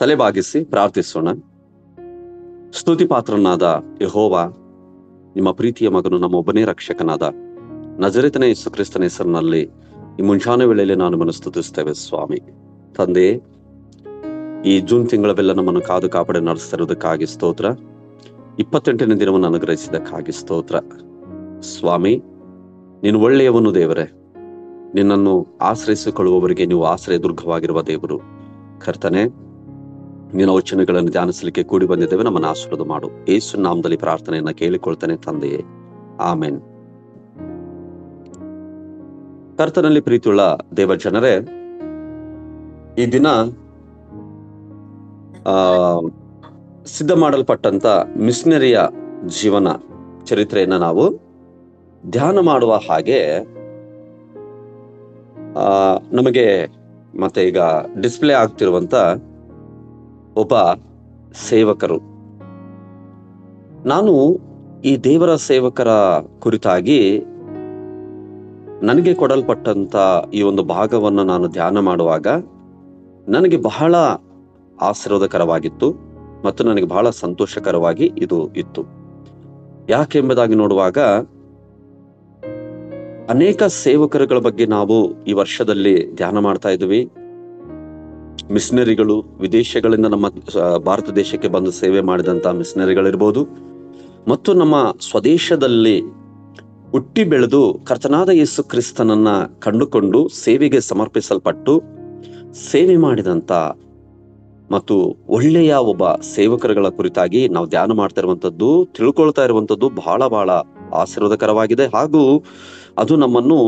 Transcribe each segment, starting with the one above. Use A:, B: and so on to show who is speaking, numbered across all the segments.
A: ತಲೆಬಾಗಿಸಿ ಪ್ರಾರ್ಥಿಸೋಣ. ಸ್ತುತಿ ಪಾತ್ರನಾದ ಯೆಹೋವ, ನಿಮ್ಮ ಪ್ರೀತಿಯ ಮಗನು, ನಮ್ಮ ಒಬ್ಬನೇ ರಕ್ಷಕನಾದ ನಜರೇತನ ಯೇಸು ಕ್ರಿಸ್ತನ ಹೆಸರಿನಲ್ಲಿ ಈ ಮುಂಜಾನೆ ವೇಳೆಯಲ್ಲಿ ನಾನು ನಿಮ್ಮನ್ನು ಸ್ತುತಿಸ್ತೇವೆ ಸ್ವಾಮಿ. ತಂದೆ, ಈ ಜೂನ್ ತಿಂಗಳವೆಲ್ಲ ನಮ್ಮನ್ನು ಕಾದು ಕಾಪಾಡಿ ನಡೆಸ್ತಿರೋದಕ್ಕಾಗಿ ಸ್ತೋತ್ರ. 28ನೇ ದಿನವನ್ನು ಅನುಗ್ರಹಿಸಿದಕ್ಕಾಗಿ ಸ್ತೋತ್ರ ಸ್ವಾಮಿ. ನೀನು ಒಳ್ಳೆಯವನು ದೇವರೇ. ನಿನ್ನನ್ನು ಆಶ್ರಯಿಸಿಕೊಳ್ಳುವವರಿಗೆ ನೀವು ಆಶ್ರಯ ದುರ್ಗವಾಗಿರುವ ದೇವರು. ಕರ್ತನೆ, ನಿನ್ನ ವಚನಗಳನ್ನು ಧ್ಯಾನಿಸಲಿಕ್ಕೆ ಕೂಡಿ ಬಂದಿದ್ದೇವೆ. ನಮ್ಮನ್ನು ಆಶೀರ್ವಾದ ಮಾಡು. ಯೇಸು ನಾಮದಲ್ಲಿ ಪ್ರಾರ್ಥನೆಯನ್ನ ಕೇಳಿಕೊಳ್ತೇನೆ ತಂದೆಯೇ, ಆಮೆನ್. ಕರ್ತನಲ್ಲಿ ಪ್ರೀತಿಯುಳ್ಳ ದೇವ ಜನರೇ, ಈ ದಿನ ಸಿದ್ಧ ಮಾಡಲ್ಪಟ್ಟಂತ ಮಿಷನರಿಯ ಜೀವನ ಚರಿತ್ರೆಯನ್ನ ನಾವು ಧ್ಯಾನ ಮಾಡುವ ಹಾಗೆ ನಮಗೆ ಮತ್ತೆ ಈಗ ಡಿಸ್ಪ್ಲೇ ಆಗ್ತಿರುವಂತ ಒಬ್ಬ ಸೇವಕರು. ನಾನು ಈ ದೇವರ ಸೇವಕರ ಕುರಿತಾಗಿ ನನಗೆ ಕೊಡಲ್ಪಟ್ಟಂತ ಈ ಒಂದು ಭಾಗವನ್ನು ನಾನು ಧ್ಯಾನ ಮಾಡುವಾಗ ನನಗೆ ಬಹಳ ಆಶೀರ್ವಾದಕರವಾಗಿತ್ತು ಮತ್ತು ನನಗೆ ಬಹಳ ಸಂತೋಷಕರವಾಗಿ ಇದು ಇತ್ತು. ಯಾಕೆಂಬುದಾಗಿ ನೋಡುವಾಗ, ಅನೇಕ ಸೇವಕರುಗಳ ಬಗ್ಗೆ ನಾವು ಈ ವರ್ಷದಲ್ಲಿ ಧ್ಯಾನ ಮಾಡ್ತಾ ಇದ್ವಿ. ಮಿಷನರಿಗಳು, ವಿದೇಶಗಳಿಂದ ನಮ್ಮ ಭಾರತ ದೇಶಕ್ಕೆ ಬಂದು ಸೇವೆ ಮಾಡಿದಂತ ಮಿಷನರಿಗಳಿರ್ಬೋದು, ಮತ್ತು ನಮ್ಮ ಸ್ವದೇಶದಲ್ಲಿ ಹುಟ್ಟಿ ಬೆಳೆದು ಕರ್ತನಾದ ಯೇಸು ಕ್ರಿಸ್ತನನ್ನ ಕಂಡುಕೊಂಡು ಸೇವೆಗೆ ಸಮರ್ಪಿಸಲ್ಪಟ್ಟು ಸೇವೆ ಮಾಡಿದಂತ ಮತ್ತು ಒಳ್ಳೆಯ ಒಬ್ಬ ಸೇವಕರುಗಳ ಕುರಿತಾಗಿ ನಾವು ಧ್ಯಾನ ಮಾಡ್ತಾ ಇರುವಂತದ್ದು, ತಿಳ್ಕೊಳ್ತಾ ಇರುವಂತದ್ದು ಬಹಳ ಬಹಳ ಆಶೀರ್ವಾದಕರವಾಗಿದೆ. ಹಾಗೂ ಅದು ನಮ್ಮನ್ನು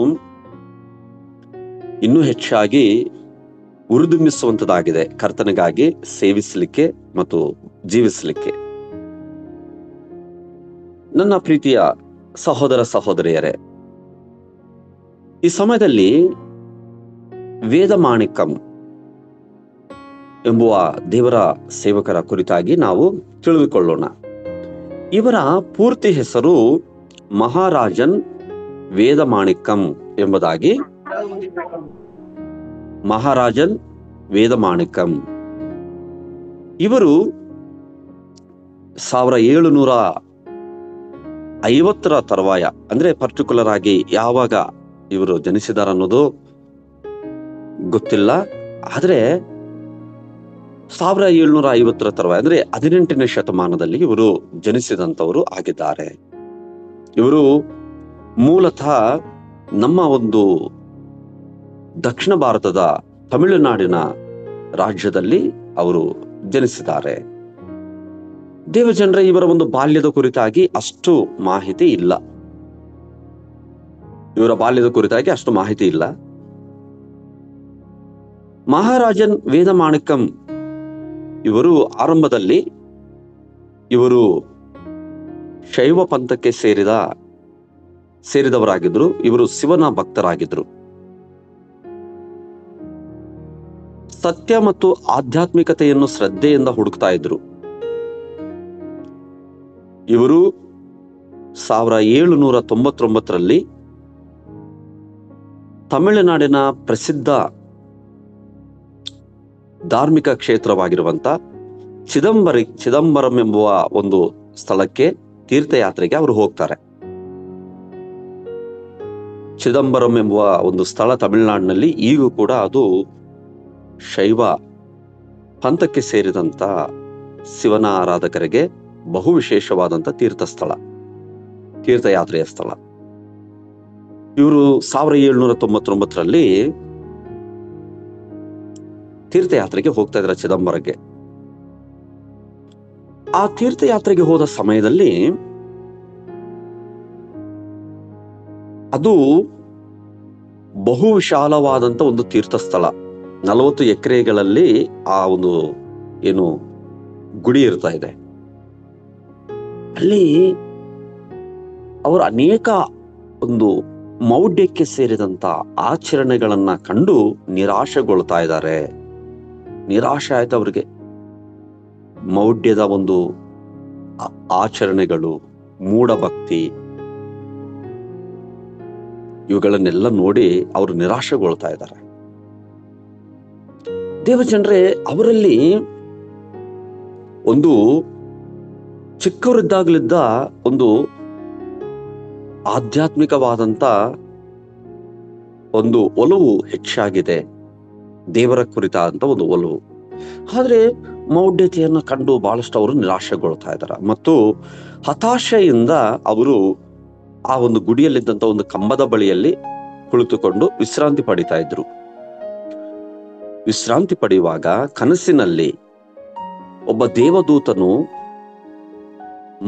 A: ಇನ್ನೂ ಹೆಚ್ಚಾಗಿ ಉರಿದುಂಬಿಸುವಂತದ್ದಾಗಿದೆ ಕರ್ತನಿಗಾಗಿ ಸೇವಿಸಲಿಕ್ಕೆ ಮತ್ತು ಜೀವಿಸಲಿಕ್ಕೆ. ನನ್ನ ಪ್ರೀತಿಯ ಸಹೋದರ ಸಹೋದರಿಯರೇ, ಈ ಸಮಯದಲ್ಲಿ ವೇದಮಾಣಿಕಂ ಎಂಬುವ ದೇವರ ಸೇವಕರ ಕುರಿತಾಗಿ ನಾವು ತಿಳಿದುಕೊಳ್ಳೋಣ. ಇವರ ಪೂರ್ತಿ ಹೆಸರು ಮಹಾರಾಜನ್ ವೇದಮಾಣಿಕಂ ಎಂಬುದಾಗಿ. ಮಹಾರಾಜನ್ ವೇದಮಾಣಿಕಂ ಇವರು 1750ರ ತರುವಾಯ, ಅಂದ್ರೆ ಪರ್ಟಿಕ್ಯುಲರ್ ಆಗಿ ಯಾವಾಗ ಇವರು ಜನಿಸಿದಾರ ಅನ್ನೋದು ಗೊತ್ತಿಲ್ಲ. ಆದ್ರೆ 1750ರ ತರುವಾಯ, ಅಂದ್ರೆ 18ನೇ ಶತಮಾನದಲ್ಲಿ ಇವರು ಜನಿಸಿದಂತವರು ಆಗಿದ್ದಾರೆ. ಇವರು ಮೂಲತಃ ನಮ್ಮ ಒಂದು ದಕ್ಷಿಣ ಭಾರತದ ತಮಿಳುನಾಡಿನ ರಾಜ್ಯದಲ್ಲಿ ಅವರು ಜನಿಸಿದ್ದಾರೆ. ದೇವಜನರೇ, ಇವರ ಒಂದು ಬಾಲ್ಯದ ಕುರಿತಾಗಿ ಅಷ್ಟು ಮಾಹಿತಿ ಇಲ್ಲ. ಮಹಾರಾಜನ್ ವೇದಮಾಣಿಕಂ ಇವರು ಆರಂಭದಲ್ಲಿ ಇವರು ಶೈವ ಪಂಥಕ್ಕೆ ಸೇರಿದವರಾಗಿದ್ರು. ಇವರು ಶಿವನ ಭಕ್ತರಾಗಿದ್ರು. ಸತ್ಯ ಮತ್ತು ಆಧ್ಯಾತ್ಮಿಕತೆಯನ್ನು ಶ್ರದ್ಧೆಯಿಂದ ಹುಡುಕ್ತಾ ಇದ್ರು. ಇವರು 1799ರಲ್ಲಿ ತಮಿಳುನಾಡಿನ ಪ್ರಸಿದ್ಧ ಧಾರ್ಮಿಕ ಕ್ಷೇತ್ರವಾಗಿರುವಂತ ಚಿದಂಬರಂ ಎಂಬುವ ಒಂದು ಸ್ಥಳಕ್ಕೆ ತೀರ್ಥಯಾತ್ರೆಗೆ ಅವರು ಹೋಗ್ತಾರೆ. ಚಿದಂಬರಂ ಎಂಬುವ ಒಂದು ಸ್ಥಳ ತಮಿಳುನಾಡಿನಲ್ಲಿ ಈಗೂ ಕೂಡ ಅದು ಶೈವ ಪಂಥಕ್ಕೆ ಸೇರಿದಂತ ಶಿವನ ಆರಾಧಕರಿಗೆ ಬಹು ವಿಶೇಷವಾದಂತ ತೀರ್ಥಯಾತ್ರೆಯ ಸ್ಥಳ. ಇವರು 1799ರಲ್ಲಿ ತೀರ್ಥಯಾತ್ರೆಗೆ ಹೋಗ್ತಾ ಇದ್ದಾರೆ ಚಿದಂಬರಕ್ಕೆ. ಆ ತೀರ್ಥಯಾತ್ರೆಗೆ ಹೋದ ಸಮಯದಲ್ಲಿ ಅದು ಬಹು ವಿಶಾಲವಾದಂತ ಒಂದು ತೀರ್ಥ ಸ್ಥಳ. 40 ಎಕರೆಗಳಲ್ಲಿ ಆ ಒಂದು ಗುಡಿ ಇರ್ತಾ ಇದೆ. ಅಲ್ಲಿ ಅವರು ಅನೇಕ ಒಂದು ಮೌಢ್ಯಕ್ಕೆ ಸೇರಿದಂತ ಆಚರಣೆಗಳನ್ನ ಕಂಡು ನಿರಾಶೆಗೊಳ್ತಾ ಇದ್ದಾರೆ. ನಿರಾಶೆ ಆಯ್ತು ಅವ್ರಿಗೆ. ಮೌಢ್ಯದ ಒಂದು ಆಚರಣೆಗಳು, ಮೂಢಭಕ್ತಿ, ಇವುಗಳನ್ನೆಲ್ಲ ನೋಡಿ ಅವರು ನಿರಾಶೆಗೊಳ್ತಾ ಇದ್ದಾರೆ. ದೇವಜನರೇ, ಅವರಲ್ಲಿ ಒಂದು ಚಿಕ್ಕವರಿದ್ದಾಗಲಿದ್ದ ಒಂದು ಆಧ್ಯಾತ್ಮಿಕವಾದಂತ ಒಂದು ಒಲವು ಹೆಚ್ಚಾಗಿದೆ, ದೇವರ ಕುರಿತಾದಂತ ಒಂದು ಒಲವು. ಆದ್ರೆ ಮೌಢ್ಯತೆಯನ್ನು ಕಂಡು ಬಹಳಷ್ಟು ಅವರು ನಿರಾಶೆಗೊಳ್ತಾ ಇದ್ದಾರೆ ಮತ್ತು ಹತಾಶೆಯಿಂದ ಅವರು ಆ ಒಂದು ಗುಡಿಯಲ್ಲಿದ್ದಂತ ಒಂದು ಕಂಬದ ಬಳಿಯಲ್ಲಿ ಕುಳಿತುಕೊಂಡು ವಿಶ್ರಾಂತಿ ಪಡಿತಾ ಇದ್ರು. ವಿಶ್ರಾಂತಿ ಪಡೆಯುವಾಗ ಕನಸಿನಲ್ಲಿ ಒಬ್ಬ ದೇವದೂತನು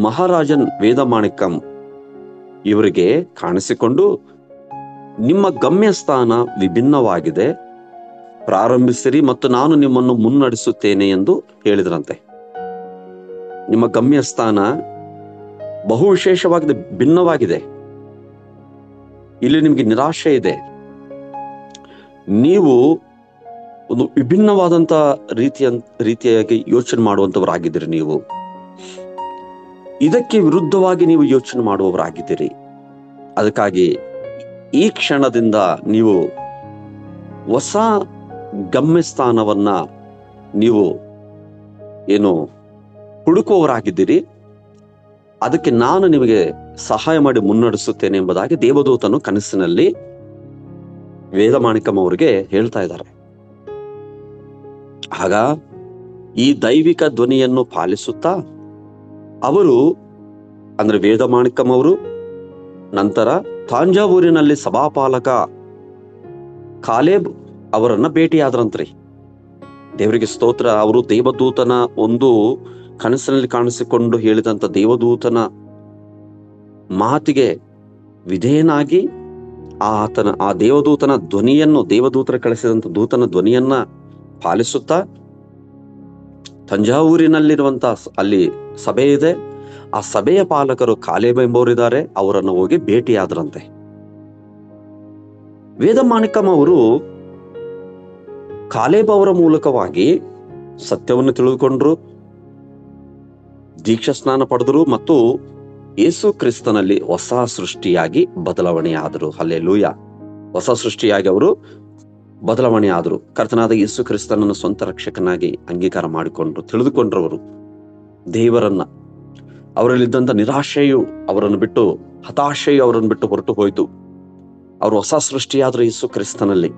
A: ಮಹಾರಾಜನ್ ವೇದಮಾಣಿಕಂ ಇವರಿಗೆ ಕಾಣಿಸಿಕೊಂಡು, ನಿಮ್ಮ ಗಮ್ಯಸ್ಥಾನ ವಿಭಿನ್ನವಾಗಿದೆ, ಪ್ರಾರಂಭಿಸಿರಿ ಮತ್ತು ನಾನು ನಿಮ್ಮನ್ನು ಮುನ್ನಡೆಸುತ್ತೇನೆ ಎಂದು ಹೇಳಿದ್ರಂತೆ. ನಿಮ್ಮ ಗಮ್ಯಸ್ಥಾನ ಬಹು ವಿಶೇಷವಾಗಿದೆ, ಭಿನ್ನವಾಗಿದೆ. ಇಲ್ಲಿ ನಿಮ್ಗೆ ನಿರಾಶೆ ಇದೆ. ನೀವು ಒಂದು ವಿಭಿನ್ನವಾದಂತ ರೀತಿಯಾಗಿ ಯೋಚನೆ ಮಾಡುವಂತವರಾಗಿದ್ದೀರಿ. ನೀವು ಇದಕ್ಕೆ ವಿರುದ್ಧವಾಗಿ ನೀವು ಯೋಚನೆ ಮಾಡುವವರಾಗಿದ್ದೀರಿ. ಅದಕ್ಕಾಗಿ ಈ ಕ್ಷಣದಿಂದ ನೀವು ಹೊಸ ಗಮ್ಯಸ್ಥಾನವನ್ನ ನೀವು ಏನು ಹುಡುಕುವವರಾಗಿದ್ದೀರಿ. ಅದಕ್ಕೆ ನಾನು ನಿಮಗೆ ಸಹಾಯ ಮಾಡಿ ಮುನ್ನಡೆಸುತ್ತೇನೆ ಎಂಬುದಾಗಿ ದೇವದೂತನು ಕನಸಿನಲ್ಲಿ ವೇದಮಾಣಿಕಂ ಅವರಿಗೆ ಹೇಳ್ತಾ ಇದ್ದಾರೆ. ಆಗ ಈ ದೈವಿಕ ಧ್ವನಿಯನ್ನು ಪಾಲಿಸುತ್ತಾ ಅವರು, ಅಂದ್ರೆ ವೇದಮಾಣಿಕಂ ಅವರು, ನಂತರ ತಾಂಜಾವೂರಿನಲ್ಲಿ ಸಭಾಪಾಲಕ ಕಾಲೇಬ್ ಅವರನ್ನ ಭೇಟಿಯಾದ್ರಂತ್ರಿ. ದೇವರಿಗೆ ಸ್ತೋತ್ರ. ಅವರು ದೇವದೂತನ ಒಂದು ಕನಸಿನಲ್ಲಿ ಕಾಣಿಸಿಕೊಂಡು ಹೇಳಿದಂತ ದೇವದೂತನ ಮಾತಿಗೆ ವಿಧೇಯನಾಗಿ ಆ ದೇವದೂತನ ಧ್ವನಿಯನ್ನು, ದೇವದೂತರ ಕಳಿಸಿದಂತ ದೂತನ ಧ್ವನಿಯನ್ನ ಪಾಲಿಸುತ್ತಾ ತಂಜಾವೂರಿನಲ್ಲಿರುವಂತ ಅಲ್ಲಿ ಸಭೆ ಇದೆ, ಆ ಸಭೆಯ ಪಾಲಕರು ಕಾಲೇಬ್ ಎಂಬವರಿದ್ದಾರೆ, ಅವರನ್ನು ಹೋಗಿ ಭೇಟಿಯಾದ್ರಂತೆ. ವೇದಮಾಣಿಕಂ ಅವರು ಕಾಲೇಬ್ ಅವರ ಮೂಲಕವಾಗಿ ಸತ್ಯವನ್ನು ತಿಳಿದುಕೊಂಡ್ರು, ದೀಕ್ಷಾ ಸ್ನಾನ ಪಡೆದರು ಮತ್ತು ಯೇಸು ಕ್ರಿಸ್ತನಲ್ಲಿ ಹೊಸ ಸೃಷ್ಟಿಯಾಗಿ ಬದಲಾವಣೆಯಾದರು. ಹಲ್ಲೆಲೂಯಾ. ಹೊಸ ಸೃಷ್ಟಿಯಾಗಿ ಅವರು ಬದಲಾವಣೆ ಆದರು. ಕರ್ತನಾದ ಯೇಸು ಕ್ರಿಸ್ತನನ್ನು ಸ್ವಂತ ರಕ್ಷಕನಾಗಿ ಅಂಗೀಕಾರ ಮಾಡಿಕೊಂಡ್ರು, ತಿಳಿದುಕೊಂಡ್ರವರು ದೇವರನ್ನ. ಅವರಲ್ಲಿದ್ದಂತ ನಿರಾಶೆಯು ಅವರನ್ನು ಬಿಟ್ಟು, ಹತಾಶೆಯು ಅವರನ್ನು ಬಿಟ್ಟು ಹೊರಟು ಹೋಯಿತು. ಅವರು ಹೊಸ ಸೃಷ್ಟಿಯಾದ್ರು ಯೇಸು ಕ್ರಿಸ್ತನಲ್ಲಿ.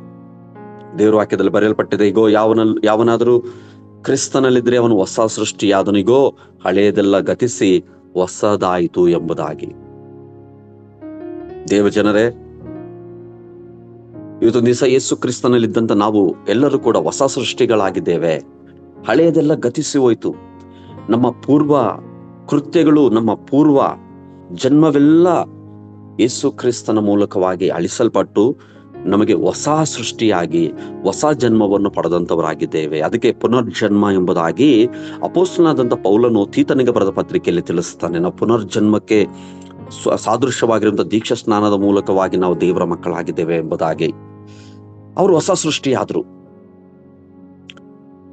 A: ದೇವರ ವಾಕ್ಯದಲ್ಲಿ ಬರೆಯಲ್ಪಟ್ಟಿದೆ, ಈಗೋ ಯಾವನಾದರೂ ಕ್ರಿಸ್ತನಲ್ಲಿದ್ರೆ ಅವನು ಹೊಸ ಸೃಷ್ಟಿಯಾದನಿಗೋ, ಹಳೆಯದೆಲ್ಲ ಗತಿಸಿ ಹೊಸದಾಯಿತು ಎಂಬುದಾಗಿ. ದೇವಜನರೇ, ಇವತ್ತೊಂದು ದಿವಸ ಯೇಸು ಕ್ರಿಸ್ತನಲ್ಲಿದ್ದಂತ ನಾವು ಎಲ್ಲರೂ ಕೂಡ ಹೊಸ ಸೃಷ್ಟಿಗಳಾಗಿದ್ದೇವೆ. ಹಳೆಯದೆಲ್ಲ ಗತಿಸಿ ಹೋಯ್ತು. ನಮ್ಮ ಪೂರ್ವ ಕೃತ್ಯಗಳು, ನಮ್ಮ ಪೂರ್ವ ಜನ್ಮವೆಲ್ಲ ಯೇಸು ಕ್ರಿಸ್ತನ ಮೂಲಕವಾಗಿ ಅಳಿಸಲ್ಪಟ್ಟು ನಮಗೆ ಹೊಸ ಸೃಷ್ಟಿಯಾಗಿ ಹೊಸ ಜನ್ಮವನ್ನು ಪಡೆದಂತವರಾಗಿದ್ದೇವೆ. ಅದಕ್ಕೆ ಪುನರ್ಜನ್ಮ ಎಂಬುದಾಗಿ ಅಪೊಸ್ತಲನಾದಂತ ಪೌಲನು ತೀತನಿಗೆ ಬರೆದ ಪತ್ರಿಕೆಯಲ್ಲಿ ತಿಳಿಸ್ತಾನೆ. ನಾವು ಪುನರ್ಜನ್ಮಕ್ಕೆ ಸಾದೃಶ್ಯವಾಗಿರುವಂತಹ ದೀಕ್ಷಾ ಸ್ನಾನದ ಮೂಲಕವಾಗಿ ನಾವು ದೇವರ ಮಕ್ಕಳಾಗಿದ್ದೇವೆ ಎಂಬುದಾಗಿ ಅವರು ಹೊಸ ಸೃಷ್ಟಿಯಾದ್ರು.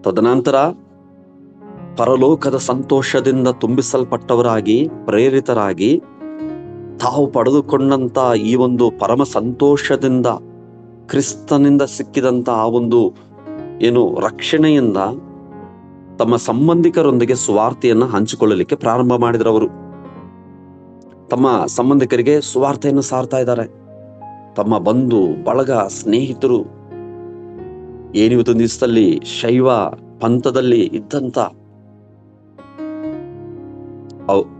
A: ತದನಂತರ ಪರಲೋಕದ ಸಂತೋಷದಿಂದ ತುಂಬಿಸಲ್ಪಟ್ಟವರಾಗಿ, ಪ್ರೇರಿತರಾಗಿ, ತಾವು ಪಡೆದುಕೊಂಡಂತ ಈ ಒಂದು ಪರಮ ಸಂತೋಷದಿಂದ, ಕ್ರಿಸ್ತನಿಂದ ಸಿಕ್ಕಿದಂತ ಆ ಒಂದು ರಕ್ಷಣೆಯಿಂದ ತಮ್ಮ ಸಂಬಂಧಿಕರೊಂದಿಗೆ ಸುವಾರ್ತೆಯನ್ನ ಹಂಚಿಕೊಳ್ಳಲಿಕ್ಕೆ ಪ್ರಾರಂಭ ಮಾಡಿದ್ರು. ಅವರು ತಮ್ಮ ಸಂಬಂಧಿಕರಿಗೆ ಸುವಾರ್ತೆಯನ್ನು ಸಾರ್ತಾ ಇದ್ದಾರೆ. ತಮ್ಮ ಬಂಧು ಬಳಗ, ಸ್ನೇಹಿತರು, ಏನಿವತ್ತೊಂದು ದಿವಸದಲ್ಲಿ ಶೈವ ಪಂಥದಲ್ಲಿ ಇದ್ದಂತ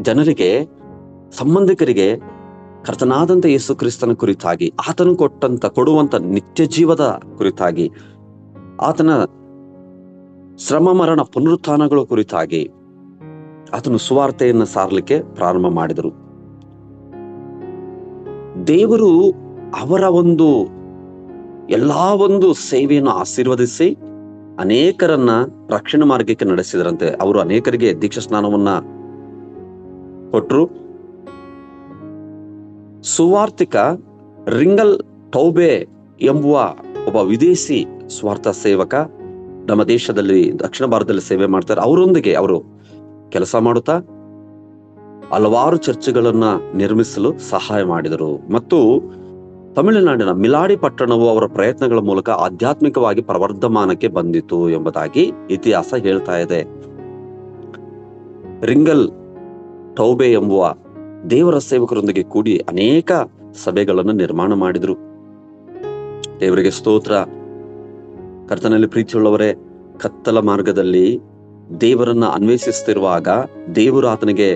A: ಜನರಿಗೆ, ಸಂಬಂಧಿಕರಿಗೆ ಕರ್ತನಾದಂತ ಯೇಸು ಕ್ರಿಸ್ತನ ಕುರಿತಾಗಿ, ಆತನು ಕೊಡುವಂತ ನಿತ್ಯ ಜೀವದ ಕುರಿತಾಗಿ, ಆತನ ಶ್ರಮ ಮರಣ ಪುನರುತ್ಥಾನಗಳ ಕುರಿತಾಗಿ ಆತನು ಸುವಾರ್ತೆಯನ್ನು ಸಾರಲಿಕ್ಕೆ ಪ್ರಾರಂಭ ಮಾಡಿದರು. ದೇವರು ಅವರ ಒಂದು ಎಲ್ಲಾ ಒಂದು ಸೇವೆಯನ್ನು ಆಶೀರ್ವದಿಸಿ ಅನೇಕರನ್ನ ರಕ್ಷಣಾ ಮಾರ್ಗಕ್ಕೆ ನಡೆಸಿದ್ರಂತೆ. ಅವರು ಅನೇಕರಿಗೆ ದೀಕ್ಷಾ ಸ್ನಾನವನ್ನ ಕೊಟ್ಟರು. ಸುವಾರ್ತಿಕ ರಿಂಗಲ್ ಟೌಬೆ ಎಂಬುವ ಒಬ್ಬ ವಿದೇಶಿ ಸ್ವಾರ್ಥ ಸೇವಕ ನಮ್ಮ ದೇಶದಲ್ಲಿ, ದಕ್ಷಿಣ ಭಾರತದಲ್ಲಿ ಸೇವೆ ಮಾಡ್ತಾರೆ. ಅವರೊಂದಿಗೆ ಅವರು ಕೆಲಸ ಮಾಡುತ್ತಾ ಹಲವಾರು ಚರ್ಚ್ಗಳನ್ನ ನಿರ್ಮಿಸಲು ಸಹಾಯ ಮಾಡಿದರು. ಮತ್ತು ತಮಿಳುನಾಡಿನ ಮಿಲಾಡಿ ಪಟ್ಟಣವು ಅವರ ಪ್ರಯತ್ನಗಳ ಮೂಲಕ ಆಧ್ಯಾತ್ಮಿಕವಾಗಿ ಪ್ರವರ್ಧಮಾನಕ್ಕೆ ಬಂದಿತು ಎಂಬುದಾಗಿ ಇತಿಹಾಸ ಹೇಳ್ತಾ ಇದೆ. ರಿಂಗಲ್ ಟೌಬೆ ಎಂಬುವ ದೇವರ ಸೇವಕರೊಂದಿಗೆ ಕೂಡಿ ಅನೇಕ ಸಭೆಗಳನ್ನು ನಿರ್ಮಾಣ ಮಾಡಿದ್ರು. ದೇವರಿಗೆ ಸ್ತೋತ್ರ. ಕರ್ತನಲ್ಲಿ ಪ್ರೀತಿಯುಳ್ಳವರೇ, ಕತ್ತಲ ಮಾರ್ಗದಲ್ಲಿ ದೇವರನ್ನ ಅನ್ವೇಷಿಸುತ್ತಿರುವಾಗ ದೇವರು ಆತನಿಗೆ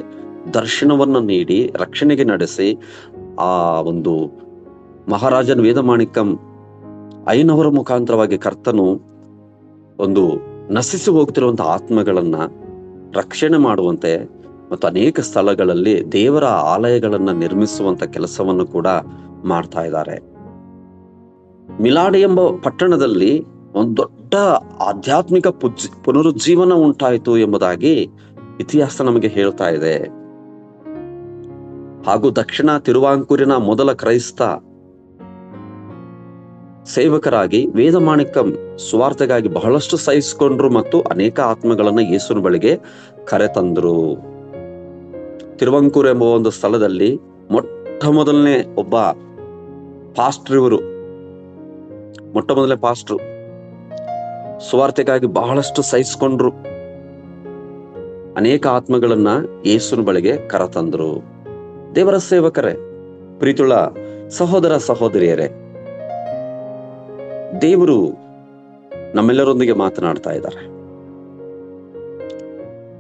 A: ದರ್ಶನವನ್ನ ನೀಡಿ ರಕ್ಷಣೆಗೆ ನಡೆಸಿ ಆ ಒಂದು ಮಹಾರಾಜನ್ ವೇದಮಾಣಿಕಂ ಐನವರ ಮುಖಾಂತರವಾಗಿ ಕರ್ತನು ಒಂದು ನಶಿಸಿ ಹೋಗ್ತಿರುವಂತಹ ಆತ್ಮಗಳನ್ನ ರಕ್ಷಣೆ ಮಾಡುವಂತೆ ಮತ್ತು ಅನೇಕ ಸ್ಥಳಗಳಲ್ಲಿ ದೇವರ ಆಲಯಗಳನ್ನ ನಿರ್ಮಿಸುವಂತ ಕೆಲಸವನ್ನು ಕೂಡ ಮಾಡ್ತಾ ಇದ್ದಾರೆ. ಮಿಲಾಡಿ ಎಂಬ ಪಟ್ಟಣದಲ್ಲಿ ಒಂದು ದೊಡ್ಡ ಆಧ್ಯಾತ್ಮಿಕ ಪುನರುಜ್ಜೀವನ ಉಂಟಾಯಿತು ಎಂಬುದಾಗಿ ಇತಿಹಾಸ ನಮಗೆ ಹೇಳ್ತಾ ಇದೆ. ಹಾಗೂ ದಕ್ಷಿಣ ತಿರುವಾಂಕೂರಿನ ಮೊದಲ ಕ್ರೈಸ್ತ ಸೇವಕರಾಗಿ ವೇದಮಾಣಿಕಂ ಸುವಾರ್ತೆಗಾಗಿ ಬಹಳಷ್ಟು ಸಹಿಸಿಕೊಂಡ್ರು ಮತ್ತು ಅನೇಕ ಆತ್ಮಗಳನ್ನ ಯೇಸುವಿನ ಬಳಿಗೆ ಕರೆತಂದ್ರು. ತಿರುವಾಂಕೂರು ಎಂಬ ಒಂದು ಸ್ಥಳದಲ್ಲಿ ಮೊಟ್ಟ ಮೊದಲನೇ ಒಬ್ಬ ಪಾಸ್ಟರ್, ಇವರು ಮೊಟ್ಟ ಮೊದಲನೇ ಪಾಸ್ಟ್ರು ಸುವಾರ್ತೆಗಾಗಿ ಬಹಳಷ್ಟು ಸಹಿಸಿಕೊಂಡ್ರು. ಅನೇಕ ಆತ್ಮಗಳನ್ನ ಯೇಸುವಿನ ಬಳಿಗೆ ಕರೆತಂದ್ರು. ದೇವರ ಸೇವಕರೇ, ಪ್ರೀತಿಯುಳ್ಳ ಸಹೋದರ ಸಹೋದರಿಯರೇ, ದೇವರು ನಮ್ಮೆಲ್ಲರೊಂದಿಗೆ ಮಾತನಾಡ್ತಾ ಇದ್ದಾರೆ.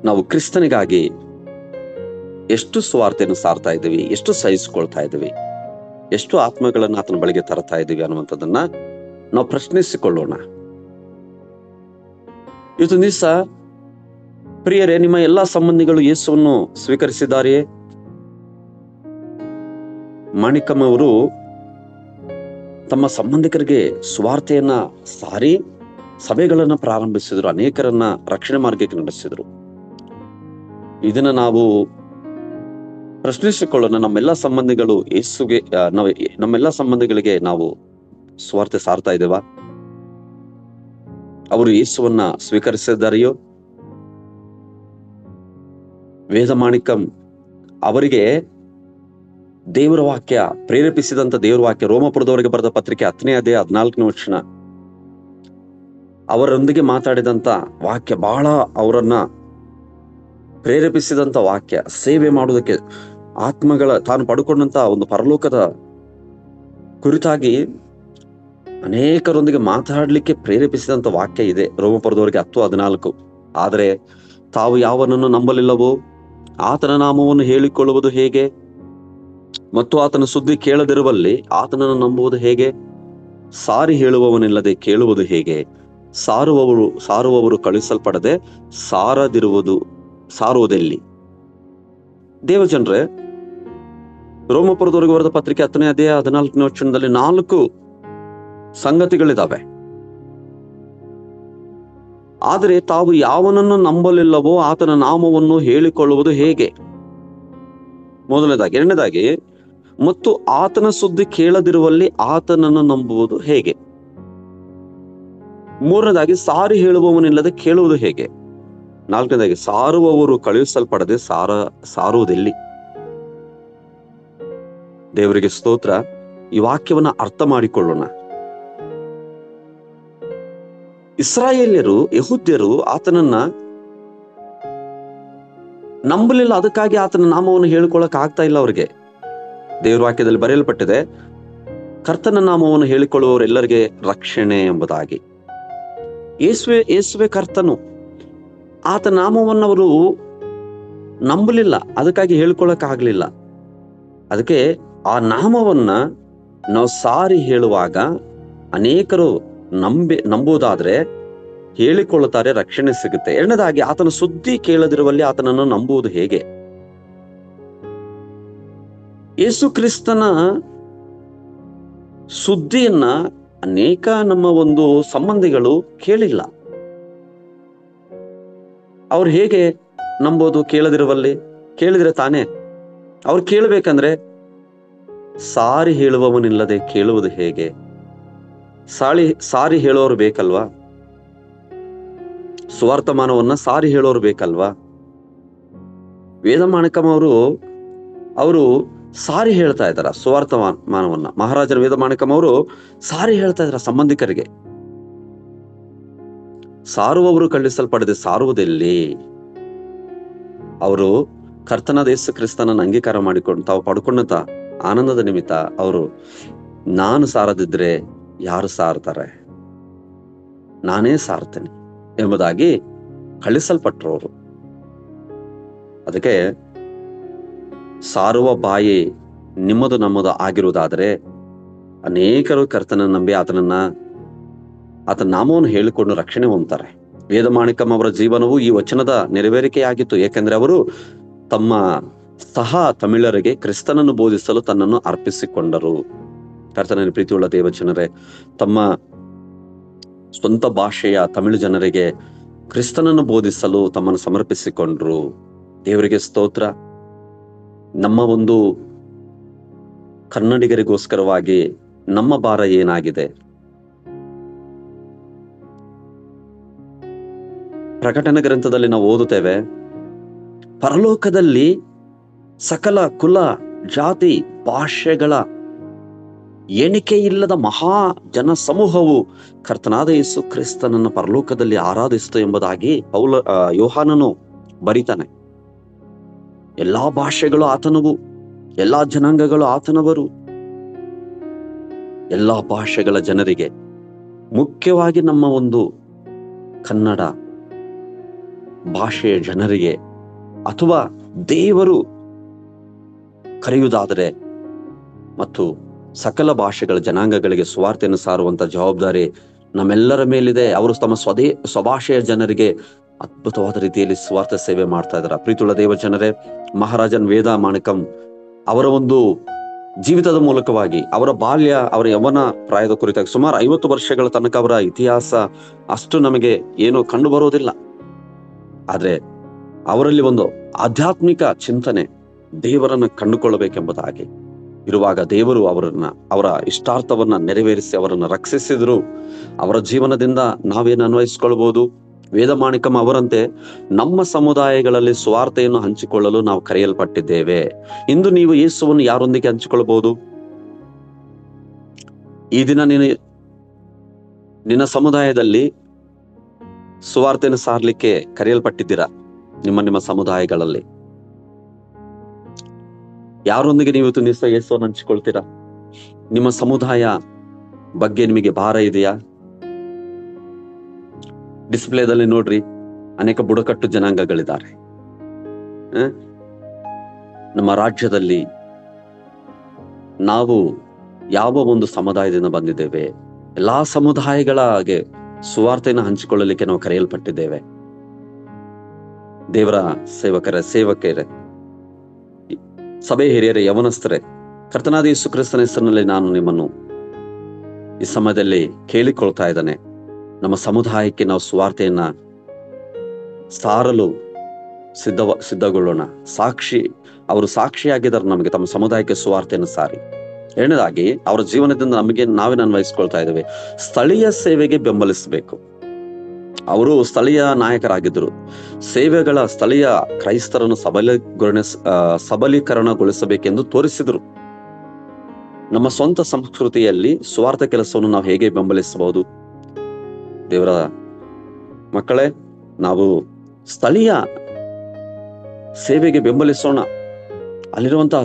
A: ನಾವು ಕ್ರಿಸ್ತನಿಗಾಗಿ ಎಷ್ಟು ಸುವಾರ್ತೆಯನ್ನು ಸಾರ್ತಾ ಇದ್ದೀವಿ, ಎಷ್ಟು ಸಹಿಸಿಕೊಳ್ತಾ ಇದ್ದೀವಿ, ಎಷ್ಟು ಆತ್ಮಗಳನ್ನ ಆತನ ಬಳಿಗೆ ತರ್ತಾ ಇದ್ದೀವಿ ಅನ್ನುವಂಥದ್ದನ್ನ ನಾವು ಪ್ರಶ್ನಿಸಿಕೊಳ್ಳೋಣ. ಇವತ್ತು ದಿವಸ ಪ್ರಿಯರೇ, ನಿಮ್ಮ ಎಲ್ಲಾ ಸಂಬಂಧಿಗಳು ಯೇಸುವನ್ನು ಸ್ವೀಕರಿಸಿದ್ದಾರೆಯೇ? ಮಾಣಿಕಂ ಅವರು ತಮ್ಮ ಸಂಬಂಧಿಕರಿಗೆ ಸುವಾರ್ತೆಯನ್ನ ಸಾರಿ ಸಭೆಗಳನ್ನ ಪ್ರಾರಂಭಿಸಿದ್ರು, ಅನೇಕರನ್ನ ರಕ್ಷಣೆ ಮಾರ್ಗಕ್ಕೆ ನಡೆಸಿದ್ರು. ಇದನ್ನ ನಾವು ಪ್ರಶ್ನಿಸಿಕೊಳ್ಳೋಣ. ನಮ್ಮೆಲ್ಲ ಸಂಬಂಧಿಗಳು ಯೇಸುಗೆ ನಮ್ಮೆಲ್ಲ ಸಂಬಂಧಿಗಳಿಗೆ ನಾವು ಸುವಾರ್ತೆ ಸಾರ್ತಾ ಇದ್ದೇವಾ? ಅವರು ಯೇಸುವನ್ನ ಸ್ವೀಕರಿಸಿದ್ದಾರೆಯೋ? ವೇದಮಾಣಿಕಂ ಅವರಿಗೆ ದೇವರ ವಾಕ್ಯ ಪ್ರೇರೇಪಿಸಿದಂತ ದೇವರ ವಾಕ್ಯ, ರೋಮಪುರದವರಿಗೆ ಬರೆದ ಪತ್ರಿಕೆ 10ನೇ ಅಧ್ಯಾಯ 14ನೇ ವಚನ, ಅವರೊಂದಿಗೆ ಮಾತಾಡಿದಂತ ವಾಕ್ಯ ಬಹಳ ಅವರನ್ನ ಪ್ರೇರೇಪಿಸಿದಂತ ವಾಕ್ಯ, ಸೇವೆ ಮಾಡುವುದಕ್ಕೆ ಆತ್ಮಗಳ ತಾನು ಪಡ್ಕೊಂಡಂತ ಒಂದು ಪರಲೋಕದ ಕುರಿತಾಗಿ ಅನೇಕರೊಂದಿಗೆ ಮಾತಾಡ್ಲಿಕ್ಕೆ ಪ್ರೇರೇಪಿಸಿದಂತ ವಾಕ್ಯ ಇದೆ. ರೋಮಪುರದವರಿಗೆ 10:14. ಆದರೆ ತಾವು ಯಾವನನ್ನು ನಂಬಲಿಲ್ಲವೋ ಆತನ ನಾಮವನ್ನು ಹೇಳಿಕೊಳ್ಳುವುದು ಹೇಗೆ? ಮತ್ತು ಆತನ ಸುದ್ದಿ ಕೇಳದಿರುವಲ್ಲಿ ಆತನನ್ನು ನಂಬುವುದು ಹೇಗೆ? ಸಾರಿ ಹೇಳುವವನಿಲ್ಲದೆ ಕೇಳುವುದು ಹೇಗೆ? ಸಾರುವವರು ಕಳುಹಿಸಲ್ಪಡದೆ ಸಾರುವುದೆಲ್ಲಿ? ದೇವಜನರೇ, ರೋಮಪುರದವರಿಗೆ ಬರೆದ ಪತ್ರಿಕೆ 10ನೇ ಅಧ್ಯಾಯ 14ನೇ ವಚನದಲ್ಲಿ 4 ಸಂಗತಿಗಳಿದಾವೆ. ಆದರೆ ತಾವು ಯಾವನನ್ನು ನಂಬಲಿಲ್ಲವೋ ಆತನ ನಾಮವನ್ನು ಹೇಳಿಕೊಳ್ಳುವುದು ಹೇಗೆ? ಮೊದಲನೇದಾಗಿ. ಎರಡನೇದಾಗಿ, ಮತ್ತು ಆತನ ಸುದ್ದಿ ಕೇಳದಿರುವಲ್ಲಿ ಆತನನ್ನು ನಂಬುವುದು ಹೇಗೆ? ಮೂರನೇದಾಗಿ, ಸಾರಿ ಹೇಳುವವನಿಲ್ಲದೆ ಕೇಳುವುದು ಹೇಗೆ? ನಾಲ್ಕನೇದಾಗಿ, ಸಾರುವವರು ಕಳುಹಿಸಲ್ಪಡದೆ ಸಾರುವುದೆಲ್ಲಿ? ದೇವರಿಗೆ ಸ್ತೋತ್ರ. ಈ ವಾಕ್ಯವನ್ನ ಅರ್ಥ ಮಾಡಿಕೊಳ್ಳೋಣ. ಇಸ್ರಾಯೇಲ್ಯರು, ಯಹೂದ್ಯರು ಆತನನ್ನ ನಂಬಲಿಲ್ಲ, ಅದಕ್ಕಾಗಿ ಆತನ ನಾಮವನ್ನು ಹೇಳಿಕೊಳ್ಳಕ್ ಆಗ್ತಾ ಇಲ್ಲ ಅವರಿಗೆ. ದೇವರ ವಾಕ್ಯದಲ್ಲಿ ಬರೆಯಲ್ಪಟ್ಟಿದೆ, ಕರ್ತನ ನಾಮವನ್ನು ಹೇಳಿಕೊಳ್ಳುವವರೆಲ್ಲರಿಗೆ ರಕ್ಷಣೆ ಎಂಬುದಾಗಿ. ಯೇಸುವೆ ಕರ್ತನು, ಆತ ನಾಮವನ್ನು ಅವರು ನಂಬಲಿಲ್ಲ, ಅದಕ್ಕಾಗಿ ಹೇಳ್ಕೊಳಕ್ ಆಗ್ಲಿಲ್ಲ. ಅದಕ್ಕೆ ಆ ನಾಮವನ್ನ ನಾವು ಸಾರಿ ಹೇಳುವಾಗ ಅನೇಕರು ನಂಬುವುದಾದ್ರೆ ಹೇಳಿಕೊಳ್ಳುತ್ತಾರೆ, ರಕ್ಷಣೆ ಸಿಗುತ್ತೆ. ಎರಡನೇದಾಗಿ, ಆತನ ಸುದ್ದಿ ಕೇಳದಿರುವಲ್ಲಿ ಆತನನ್ನು ನಂಬುವುದು ಹೇಗೆ? ಯೇಸು ಕ್ರಿಸ್ತನ ಸುದ್ದಿಯನ್ನ ಅನೇಕ ನಮ್ಮ ಒಂದು ಸಂಬಂಧಿಗಳು ಕೇಳಿಲ್ಲ. ಅವ್ರು ಹೇಗೆ ನಂಬೋದು? ಕೇಳದಿರುವಲ್ಲಿ. ಕೇಳಿದ್ರೆ ತಾನೇ ಅವ್ರು ಕೇಳಬೇಕಂದ್ರೆ ಸಾರಿ ಹೇಳುವವನಿಲ್ಲದೆ ಕೇಳುವುದು ಹೇಗೆ? ಸಾರಿ ಹೇಳೋರು ಬೇಕಲ್ವಾ? ಸುವರ್ತಮಾನವನ್ನ ಸಾರಿ ಹೇಳೋರು ಬೇಕಲ್ವಾ? ವೇದಮಾಣಿಕಂ ಅವರು ಸಾರಿ ಹೇಳ್ತಾ ಇದ್ದಾರ ಸುವಾರ್ತಮಾನವನ್ನ. ಮಹಾರಾಜರ ವೇದಮಾಣಿಕಂ ಅವರು ಸಾರಿ ಹೇಳ್ತಾ ಇದಾರ ಸಂಬಂಧಿಕರಿಗೆ. ಸಾರುವವರು ಕಳುಹಿಸಲ್ಪಡದೆ ಸಾರುವುದೆಲ್ಲಿ? ಅವರು ಕರ್ತನಾದ ಯೇಸು ಕ್ರಿಸ್ತನನ್ನು ಅಂಗೀಕಾರ ಮಾಡಿಕೊಂಡು ತಾವು ಪಡ್ಕೊಂಡಂತ ಆನಂದದ ನಿಮಿತ್ತ ಅವರು, ನಾನು ಸಾರದಿದ್ರೆ ಯಾರು ಸಾರ್ತಾರೆ, ನಾನೇ ಸಾರ್ತೇನೆ ಎಂಬುದಾಗಿ ಕಳಿಸಲ್ಪಟ್ರು ಅವರು. ಅದಕ್ಕೆ ಸಾರುವ ಬಾಯಿ ನಿಮ್ಮದು ನಮ್ಮದು ಆಗಿರುವುದಾದರೆ ಅನೇಕರು ಕರ್ತನನ್ನು ನಂಬಿ ಆತನ ನಾಮವನ್ನು ಹೇಳಿಕೊಂಡು ರಕ್ಷಣೆ ಹೊಂದ್ತಾರೆ. ವೇದಮಾಣಿಕಂ ಅವರ ಜೀವನವು ಈ ವಚನದ ನೆರವೇರಿಕೆಯಾಗಿತ್ತು. ಏಕೆಂದ್ರೆ ಅವರು ತಮ್ಮ ಸಹ ತಮಿಳರಿಗೆ ಕ್ರಿಸ್ತನನ್ನು ಬೋಧಿಸಲು ತನ್ನನ್ನು ಅರ್ಪಿಸಿಕೊಂಡರು. ಕರ್ತನಲ್ಲಿ ಪ್ರೀತಿಯುಳ್ಳ ದೇವಜನರೇ, ತಮ್ಮ ಸ್ವಂತ ಭಾಷೆಯ ತಮಿಳು ಜನರಿಗೆ ಕ್ರಿಸ್ತನನ್ನು ಬೋಧಿಸಲು ತಮ್ಮನ್ನು ಸಮರ್ಪಿಸಿಕೊಂಡ್ರು. ದೇವರಿಗೆ ಸ್ತೋತ್ರ. ನಮ್ಮ ಒಂದು ಕನ್ನಡಿಗರಿಗೋಸ್ಕರವಾಗಿ ನಮ್ಮ ಭಾರ ಏನಾಗಿದೆ? ಪ್ರಕಟಣೆ ಗ್ರಂಥದಲ್ಲಿ ನಾವು ಓದುತ್ತೇವೆ, ಪರಲೋಕದಲ್ಲಿ ಸಕಲ ಕುಲ ಜಾತಿ ಭಾಷೆಗಳ ಎಣಿಕೆ ಇಲ್ಲದ ಮಹಾ ಜನ ಸಮೂಹವು ಕರ್ತನಾದ ಯೇಸು ಕ್ರಿಸ್ತನನ್ನು ಪರಲೋಕದಲ್ಲಿ ಆರಾಧಿಸಿತು ಎಂಬುದಾಗಿ ಯೋಹಾನನು ಬರಿತಾನೆ. ಎಲ್ಲಾ ಭಾಷೆಗಳು ಆತನವು, ಎಲ್ಲಾ ಜನಾಂಗಗಳು ಆತನವರು. ಎಲ್ಲಾ ಭಾಷೆಗಳ ಜನರಿಗೆ, ಮುಖ್ಯವಾಗಿ ನಮ್ಮ ಒಂದು ಕನ್ನಡ ಭಾಷೆಯ ಜನರಿಗೆ ಅಥವಾ ದೇವರು ಕರೆಯುವುದಾದರೆ ಮತ್ತು ಸಕಲ ಭಾಷೆಗಳ ಜನಾಂಗಗಳಿಗೆ ಸುವಾರ್ತೆಯನ್ನು ಸಾರುವಂತ ಜವಾಬ್ದಾರಿ ನಮ್ಮೆಲ್ಲರ ಮೇಲಿದೆ. ಅವರು ತಮ್ಮ ಸ್ವಭಾಷೆಯ ಜನರಿಗೆ ಅದ್ಭುತವಾದ ರೀತಿಯಲ್ಲಿ ಸುವಾರ್ತೆ ಸೇವೆ ಮಾಡ್ತಾ ಇದ್ದಾರೆ. ಪ್ರೀತಿಯುಳ್ಳ ದೇವ ಜನರೇ, ಮಹಾರಾಜನ್ ವೇದಮಾಣಿಕಂ ಅವರ ಒಂದು ಜೀವಿತದ ಮೂಲಕವಾಗಿ ಅವರ ಬಾಲ್ಯ, ಅವರ ಯವನ ಪ್ರಾಯದ ಕುರಿತಾಗಿ ಸುಮಾರು 50 ವರ್ಷಗಳ ತನಕ ಅವರ ಇತಿಹಾಸ ಅಷ್ಟು ನಮಗೆ ಏನೋ ಕಂಡು ಬರೋದಿಲ್ಲ. ಆದ್ರೆ ಅವರಲ್ಲಿ ಒಂದು ಆಧ್ಯಾತ್ಮಿಕ ಚಿಂತನೆ, ದೇವರನ್ನು ಕಂಡುಕೊಳ್ಳಬೇಕೆಂಬುದಾಗಿ ಇರುವಾಗ ದೇವರು ಅವರ ಇಷ್ಟಾರ್ಥವನ್ನ ನೆರವೇರಿಸಿ ಅವರನ್ನು ರಕ್ಷಿಸಿದ್ರು. ಅವರ ಜೀವನದಿಂದ ನಾವೇನು ಅನ್ವಯಿಸಿಕೊಳ್ಬಹುದು? ವೇದಮಾಣಿಕಂ ಅವರಂತೆ ನಮ್ಮ ಸಮುದಾಯಗಳಲ್ಲಿ ಸುವಾರ್ತೆಯನ್ನು ಹಂಚಿಕೊಳ್ಳಲು ನಾವು ಕರೆಯಲ್ಪಟ್ಟಿದ್ದೇವೆ. ಇಂದು ನೀವು ಯೇಸುವನ್ನು ಯಾರೊಂದಿಗೆ ಹಂಚಿಕೊಳ್ಳಬಹುದು? ಈ ದಿನ ನಿನ್ನ ಸಮುದಾಯದಲ್ಲಿ ಸುವಾರ್ತೆಯನ್ನು ಸಾರ್ಲಿಕ್ಕೆ ಕರೆಯಲ್ಪಟ್ಟಿದ್ದೀರಾ? ನಿಮ್ಮ ಸಮುದಾಯಗಳಲ್ಲಿ ಯಾರೊಂದಿಗೆ ನೀವು ಯೇಸುವನ್ನು ಹಂಚಿಕೊಳ್ತೀರಾ? ನಿಮ್ಮ ಸಮುದಾಯ ಬಗ್ಗೆ ನಿಮಗೆ ಭಾರ ಇದೆಯಾ? ಡಿಸ್ಪ್ಲೇದಲ್ಲಿ ನೋಡ್ರಿ, ಅನೇಕ ಬುಡಕಟ್ಟು ಜನಾಂಗಗಳಿದ್ದಾರೆ. ನಮ್ಮ ರಾಜ್ಯದಲ್ಲಿ ನಾವು ಯಾವ ಒಂದು ಸಮುದಾಯದಿಂದ ಬಂದಿದ್ದೇವೆ? ಎಲ್ಲಾ ಸಮುದಾಯಗಳಿಗೆ ಸುವಾರ್ತೆಯನ್ನು ಹಂಚಿಕೊಳ್ಳಲಿಕ್ಕೆ ನಾವು ಕರೆಯಲ್ಪಟ್ಟಿದ್ದೇವೆ. ದೇವರ ಸೇವಕರೇ, ಸಭೆ ಹಿರಿಯರೇ, ಯವನಸ್ಥರೇ, ಕರ್ತನಾದ ಯೇಸು ಕ್ರಿಸ್ತನ ಹೆಸರಿನಲ್ಲಿ ನಾನು ನಿಮ್ಮನ್ನು ಈ ಸಮಯದಲ್ಲಿ ಕೇಳಿಕೊಳ್ತಾ ಇದ್ದಾನೆ. ನಮ್ಮ ಸಮುದಾಯಕ್ಕೆ ನಾವು ಸುವಾರ್ತೆಯನ್ನ ಸಾರಲು ಸಿದ್ಧಗೊಳ್ಳೋಣ. ಅವರು ಸಾಕ್ಷಿಯಾಗಿದ್ದಾರೆ ನಮಗೆ. ತಮ್ಮ ಸಮುದಾಯಕ್ಕೆ ಸುವಾರ್ತೆಯನ್ನು ಸಾರಿ. ಎರಡನೇದಾಗಿ, ಅವರ ಜೀವನದಿಂದ ನಾವೇನು ಅನ್ವಯಿಸ್ಕೊಳ್ತಾ ಇದ್ದೇವೆ? ಸ್ಥಳೀಯ ಸೇವೆಗೆ ಬೆಂಬಲಿಸಬೇಕು. ಅವರು ಸ್ಥಳೀಯ ನಾಯಕರಾಗಿದ್ದರು. ಸ್ಥಳೀಯ ಕ್ರೈಸ್ತರನ್ನು ಸಬಲೀಕರಣಗೊಳಿಸಬೇಕೆಂದು ತೋರಿಸಿದರು. ನಮ್ಮ ಸ್ವಂತ ಸಂಸ್ಕೃತಿಯಲ್ಲಿ ಸ್ವಾರ್ಥ ಕೆಲಸವನ್ನು ನಾವು ಹೇಗೆ ಬೆಂಬಲಿಸಬಹುದು? ದೇವರ ಮಕ್ಕಳೇ, ನಾವು ಸ್ಥಳೀಯ ಸೇವೆಗೆ ಬೆಂಬಲಿಸೋಣ. ಅಲ್ಲಿರುವಂತಹ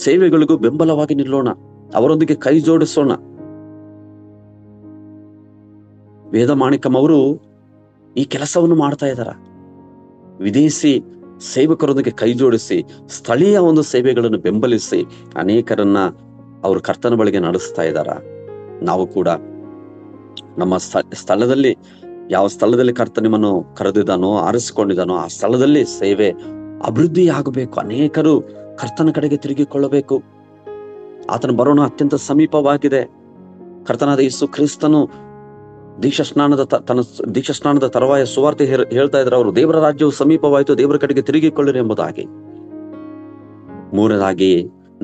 A: ಸೇವೆಗಳಿಗೂ ಬೆಂಬಲವಾಗಿ ನಿಲ್ಲೋಣ. ಅವರೊಂದಿಗೆ ಕೈ ಜೋಡಿಸೋಣ. ವೇದಮಾಣಿಕಂ ಅವರು ಈ ಕೆಲಸವನ್ನು ಮಾಡ್ತಾ ಇದ್ದಾರ. ವಿದೇಶಿ ಸೇವಕರೊಂದಿಗೆ ಕೈ ಜೋಡಿಸಿ ಸ್ಥಳೀಯ ಒಂದು ಸೇವೆಗಳನ್ನು ಬೆಂಬಲಿಸಿ ಅನೇಕರನ್ನ ಅವರು ಕರ್ತನ ಬಳಿಗೆ ನಡೆಸ್ತಾ ಇದ್ದಾರ. ನಾವು ಕೂಡ ನಮ್ಮ ಸ್ಥಳದಲ್ಲಿ, ಯಾವ ಸ್ಥಳದಲ್ಲಿ ಕರ್ತ ನಿಮ್ಮನ್ನು ಕರೆದಿದ್ದಾನೋ, ಆರಿಸಿಕೊಂಡಿದ್ದಾನೋ ಆ ಸ್ಥಳದಲ್ಲಿ ಸೇವೆ ಅಭಿವೃದ್ಧಿ ಆಗಬೇಕು. ಅನೇಕರು ಕರ್ತನ ಕಡೆಗೆ ತಿರುಗಿಕೊಳ್ಳಬೇಕು. ಆತನ ಬರೋಣ ಅತ್ಯಂತ ಸಮೀಪವಾಗಿದೆ. ಕರ್ತನಾದ ಯೇಸು ಕ್ರಿಸ್ತನು ದೀಕ್ಷಾಸ್ನಾನದ ತರುವಾಯ ಸುವಾರ್ತೆ ಹೇಳ್ತಾ ಇದ್ದಾರೆ. ಅವರು ದೇವರ ರಾಜ್ಯವು ಸಮೀಪವಾಯಿತು, ದೇವರ ಕಡೆಗೆ ತಿರುಗಿಕೊಳ್ಳಿರಿ ಎಂಬುದಾಗಿ. ಮೂರನೇದಾಗಿ,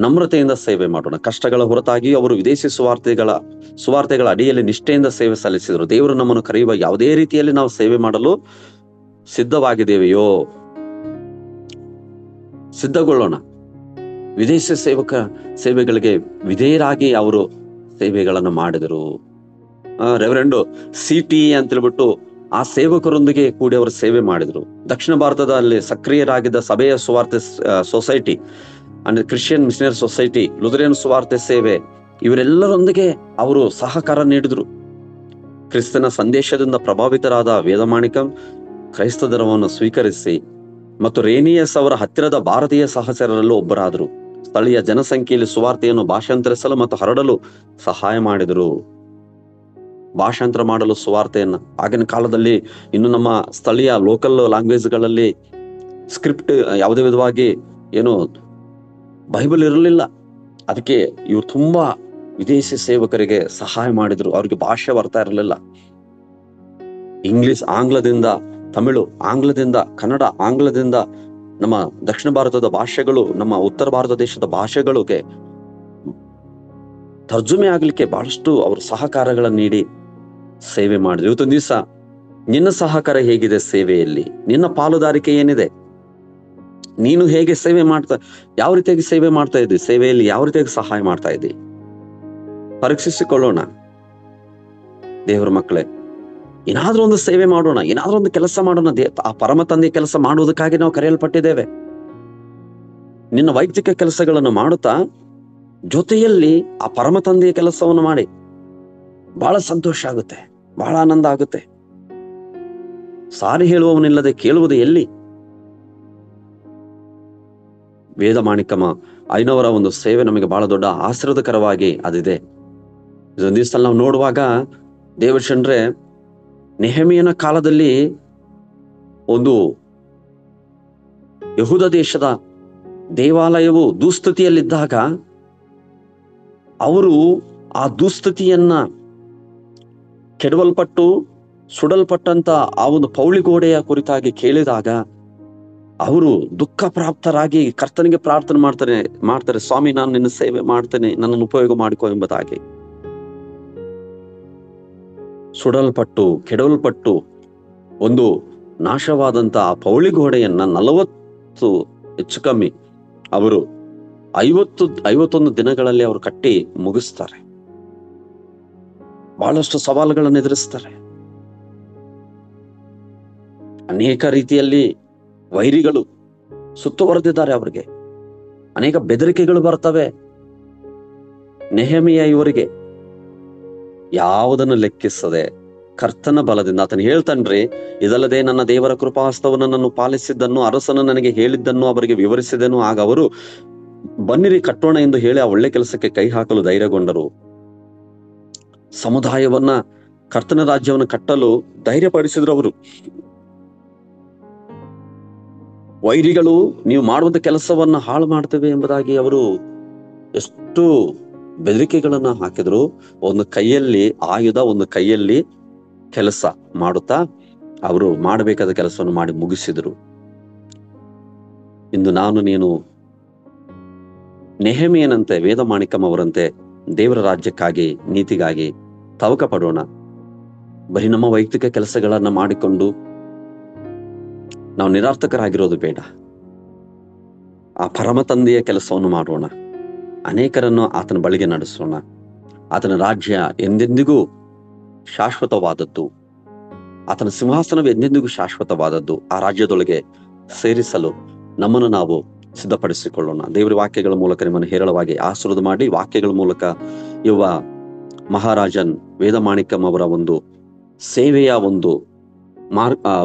A: ನಮ್ರತೆಯಿಂದ ಸೇವೆ ಮಾಡೋಣ. ಕಷ್ಟಗಳ ಹೊರತಾಗಿ ಅವರು ವಿದೇಶಿ ಸುವಾರ್ತೆಗಳ ಅಡಿಯಲ್ಲಿ ನಿಷ್ಠೆಯಿಂದ ಸೇವೆ ಸಲ್ಲಿಸಿದರು. ದೇವರು ನಮ್ಮನ್ನು ಕರೆಯುವ ಯಾವುದೇ ರೀತಿಯಲ್ಲಿ ನಾವು ಸೇವೆ ಮಾಡಲು ಸಿದ್ಧವಾಗಿದ್ದೇವೆಯೋ? ಸಿದ್ಧಗೊಳ್ಳೋಣ. ವಿದೇಶ ಸೇವೆಗಳಿಗೆ ವಿಧೇಯರಾಗಿ ಅವರು ಸೇವೆಗಳನ್ನು ಮಾಡಿದರು. ರೆವರೆಂಡು CT ಅಂತ ಹೇಳ್ಬಿಟ್ಟು ಆ ಸೇವಕರೊಂದಿಗೆ ಕೂಡಿ ಅವರು ಸೇವೆ ಮಾಡಿದ್ರು. ದಕ್ಷಿಣ ಭಾರತದಲ್ಲಿ ಸಕ್ರಿಯರಾಗಿದ್ದ ಸಭೆಯ ಸುವಾರ್ತೆ ಸೊಸೈಟಿ ಅಂದ್ರೆ ಕ್ರಿಶ್ಚಿಯನ್ ಮಿಷನರಿ ಸೊಸೈಟಿ, ಲುಥರೇನ್ ಸುವಾರ್ತೆ ಸೇವೆ, ಇವರೆಲ್ಲರೊಂದಿಗೆ ಅವರು ಸಹಕಾರ ನೀಡಿದ್ರು. ಕ್ರಿಸ್ತನ ಸಂದೇಶದಿಂದ ಪ್ರಭಾವಿತರಾದ ವೇದಮಾಣಿಕಂ ಕ್ರೈಸ್ತ ಧರ್ಮವನ್ನು ಸ್ವೀಕರಿಸಿ ಮತ್ತು ರೇನಿಯಸ್ ಅವರ ಹತ್ತಿರದ ಭಾರತೀಯ ಸಹಚರರಲ್ಲೂ ಒಬ್ಬರಾದರು. ಸ್ಥಳೀಯ ಜನಸಂಖ್ಯೆಯಲ್ಲಿ ಸುವಾರ್ತೆಯನ್ನು ಭಾಷಾಂತರಿಸಲು ಮತ್ತು ಹರಡಲು ಸಹಾಯ ಮಾಡಿದರು. ಭಾಷಾಂತರ ಮಾಡಲು ಸುವಾರ್ತೆಯನ್ನ ಆಗಿನ ಕಾಲದಲ್ಲಿ ಇನ್ನು ನಮ್ಮ ಸ್ಥಳೀಯ ಲೋಕಲ್ ಲ್ಯಾಂಗ್ವೇಜ್ಗಳಲ್ಲಿ ಸ್ಕ್ರಿಪ್ಟ್ ಯಾವುದೇ ವಿಧವಾಗಿ ಏನು ಬೈಬಲ್ ಇರಲಿಲ್ಲ. ಅದಕ್ಕೆ ಇವ್ರು ತುಂಬಾ ವಿದೇಶಿ ಸೇವಕರಿಗೆ ಸಹಾಯ ಮಾಡಿದ್ರು. ಅವ್ರಿಗೆ ಭಾಷೆ ಬರ್ತಾ ಇರಲಿಲ್ಲ. ಇಂಗ್ಲಿಷ್ ಆಂಗ್ಲದಿಂದ, ತಮಿಳು ಆಂಗ್ಲದಿಂದ, ಕನ್ನಡ ಆಂಗ್ಲದಿಂದ, ನಮ್ಮ ದಕ್ಷಿಣ ಭಾರತದ ಭಾಷೆಗಳು, ನಮ್ಮ ಉತ್ತರ ಭಾರತ ದೇಶದ ಭಾಷೆಗಳಿಗೆ ತರ್ಜುಮೆ ಆಗ್ಲಿಕ್ಕೆ ಬಹಳಷ್ಟು ಅವರು ಸಹಕಾರಗಳನ್ನು ನೀಡಿ ಸೇವೆ ಮಾಡಿದ್ರು. ಇವತ್ತೊಂದು ದಿವಸ ನಿನ್ನ ಸಹಕಾರ ಹೇಗಿದೆ ಸೇವೆಯಲ್ಲಿ? ನಿನ್ನ ಪಾಲುದಾರಿಕೆ ಏನಿದೆ? ನೀನು ಹೇಗೆ ಸೇವೆ ಯಾವ ರೀತಿಯಾಗಿ ಸೇವೆ ಮಾಡ್ತಾ ಇದ್ದಿ? ಸೇವೆಯಲ್ಲಿ ಯಾವ ರೀತಿಯಾಗಿ ಸಹಾಯ ಮಾಡ್ತಾ ಇದ್ದಿ? ಪರೀಕ್ಷಿಸಿಕೊಳ್ಳೋಣ. ದೇವರ ಮಕ್ಕಳೇ, ಏನಾದ್ರೂ ಒಂದು ಸೇವೆ ಮಾಡೋಣ, ಏನಾದ್ರೂ ಒಂದು ಕೆಲಸ ಮಾಡೋಣ. ಆ ಪರಮ ತಂದೆ ಕೆಲಸ ಮಾಡುವುದಕ್ಕಾಗಿ ನಾವು ಕರೆಯಲ್ಪಟ್ಟಿದ್ದೇವೆ. ನಿನ್ನ ವೈಯಕ್ತಿಕ ಕೆಲಸಗಳನ್ನು ಮಾಡುತ್ತಾ ಜೊತೆಯಲ್ಲಿ ಆ ಪರಮ ತಂದೆಯ ಕೆಲಸವನ್ನು ಮಾಡಿ ಬಹಳ ಸಂತೋಷ ಆಗುತ್ತೆ, ಬಹಳ ಆನಂದ ಆಗುತ್ತೆ. ಸಾರಿ ಹೇಳುವವನಿಲ್ಲದೆ ಕೇಳುವುದು ಎಲ್ಲಿ? ವೇದಮಾಣಿಕಮ ಐನವರ ಒಂದು ಸೇವೆ ನಮಗೆ ಬಹಳ ದೊಡ್ಡ ಆಶೀರ್ವಾದಕರವಾಗಿ ಅದಿದೆ. ಇದೊಂದು ದಿವಸ ನಾವು ನೋಡುವಾಗ ದೇವಚಂದ್ರೆ ನೆಹೆಮೀಯನ ಕಾಲದಲ್ಲಿ ಒಂದು ಯಹೂದ ದೇಶದ ದೇವಾಲಯವು ದುಸ್ಥಿತಿಯಲ್ಲಿದ್ದಾಗ ಅವರು ಆ ದುಸ್ಥಿತಿಯನ್ನ ಕೆಡವಲ್ಪಟ್ಟು ಸುಡಲ್ಪಟ್ಟಂತ ಆ ಒಂದು ಪೌಳಿ ಗೋಡೆಯ ಕುರಿತಾಗಿ ಕೇಳಿದಾಗ ಅವರು ದುಃಖ ಪ್ರಾಪ್ತರಾಗಿ ಕರ್ತನಿಗೆ ಪ್ರಾರ್ಥನೆ ಮಾಡ್ತಾರೆ, ಸ್ವಾಮಿ, ನಾನು ನಿನ್ನ ಸೇವೆ ಮಾಡ್ತೇನೆ, ನನ್ನನ್ನು ಉಪಯೋಗ ಮಾಡಿಕೊ ಎಂಬುದಾಗಿ. ಸುಡಲ್ಪಟ್ಟು ಕೆಡವಲ್ಪಟ್ಟು ಒಂದು ನಾಶವಾದಂತ ಆ ಪೌಳಿ ಗೋಡೆಯನ್ನ 40 ಹೆಚ್ಚು ಕಮ್ಮಿ ಅವರು 51 ದಿನಗಳಲ್ಲಿ ಅವರು ಕಟ್ಟಿ ಮುಗಿಸ್ತಾರೆ. ಬಹಳಷ್ಟು ಸವಾಲುಗಳನ್ನು ಎದುರಿಸ್ತಾರೆ. ಅನೇಕ ರೀತಿಯಲ್ಲಿ ವೈರಿಗಳು ಸುತ್ತುವರೆದಿದ್ದಾರೆ. ಅವರಿಗೆ ಅನೇಕ ಬೆದರಿಕೆಗಳು ಬರ್ತವೆ. ನೆಹೆಮೀಯ ಇವರಿಗೆ ಯಾವುದನ್ನು ಲೆಕ್ಕಿಸದೆ ಕರ್ತನ ಬಲದಿಂದ ಆತನು ಹೇಳ್ತಾನ್ರಿ, ಇದಲ್ಲದೆ ನನ್ನ ದೇವರ ಕೃಪಾಹಸ್ತವನ್ನು ನನ್ನನ್ನು ಪಾಲಿಸಿದ್ದನ್ನು, ಅರಸನು ನನಗೆ ಹೇಳಿದ್ದನ್ನು ಅವರಿಗೆ ವಿವರಿಸಿದನು. ಆಗ ಅವರು ಬನ್ನಿರಿ ಕಟ್ಟೋಣ ಎಂದು ಹೇಳಿ ಆ ಒಳ್ಳೆ ಕೆಲಸಕ್ಕೆ ಕೈ ಹಾಕಲು ಧೈರ್ಯಗೊಂಡರು. ಸಮುದಾಯವನ್ನ, ಕರ್ತನ ರಾಜ್ಯವನ್ನು ಕಟ್ಟಲು ಧೈರ್ಯಪಡಿಸಿದ್ರು ಅವರು. ವೈರಿಗಳು ನೀವು ಮಾಡುವಂತ ಕೆಲಸವನ್ನ ಹಾಳು ಮಾಡ್ತೇವೆ ಎಂಬುದಾಗಿ ಅವರು ಎಷ್ಟು ಬೆದರಿಕೆಗಳನ್ನ ಹಾಕಿದ್ರು. ಒಂದು ಕೈಯಲ್ಲಿ ಆಯುಧ, ಒಂದು ಕೈಯಲ್ಲಿ ಕೆಲಸ ಮಾಡುತ್ತಾ ಅವರು ಮಾಡಬೇಕಾದ ಕೆಲಸವನ್ನು ಮಾಡಿ ಮುಗಿಸಿದ್ರು. ಇಂದು ನಾನು ನೀನು ನೆಹೆಮೀಯನಂತೆ, ವೇದಮಾಣಿಕಂ ಅವರಂತೆ ದೇವರ ರಾಜ್ಯಕ್ಕಾಗಿ, ನೀತಿಗಾಗಿ ತವಕ ಪಡೋಣ. ಬರೀ ನಮ್ಮ ವೈಯಕ್ತಿಕ ಕೆಲಸಗಳನ್ನ ಮಾಡಿಕೊಂಡು ನಾವು ನಿರಾರ್ಥಕರಾಗಿರೋದು ಬೇಡ. ಆ ಪರಮ ತಂದೆಯ ಕೆಲಸವನ್ನು ಮಾಡೋಣ. ಅನೇಕರನ್ನು ಆತನ ಬಳಿಗೆ ನಡೆಸೋಣ. ಆತನ ರಾಜ್ಯ ಎಂದೆಂದಿಗೂ ಶಾಶ್ವತವಾದದ್ದು. ಆತನ ಸಿಂಹಾಸನವು ಎಂದೆಂದಿಗೂ ಶಾಶ್ವತವಾದದ್ದು. ಆ ರಾಜ್ಯದೊಳಗೆ ಸೇರಿಸಲು ನಮ್ಮನ್ನು ನಾವು ಸಿದ್ಧಪಡಿಸಿಕೊಳ್ಳೋಣ. ದೇವರ ವಾಕ್ಯಗಳ ಮೂಲಕ ನಿಮ್ಮನ್ನು ಹೇರಳವಾಗಿ ಆಶೀರ್ವಾದ ಮಾಡಿ, ವಾಕ್ಯಗಳ ಮೂಲಕ ಯುವ ಮಹಾರಾಜನ್ ವೇದಮಾಣಿಕಂ ಅವರ ಒಂದು ಸೇವೆಯ ಒಂದು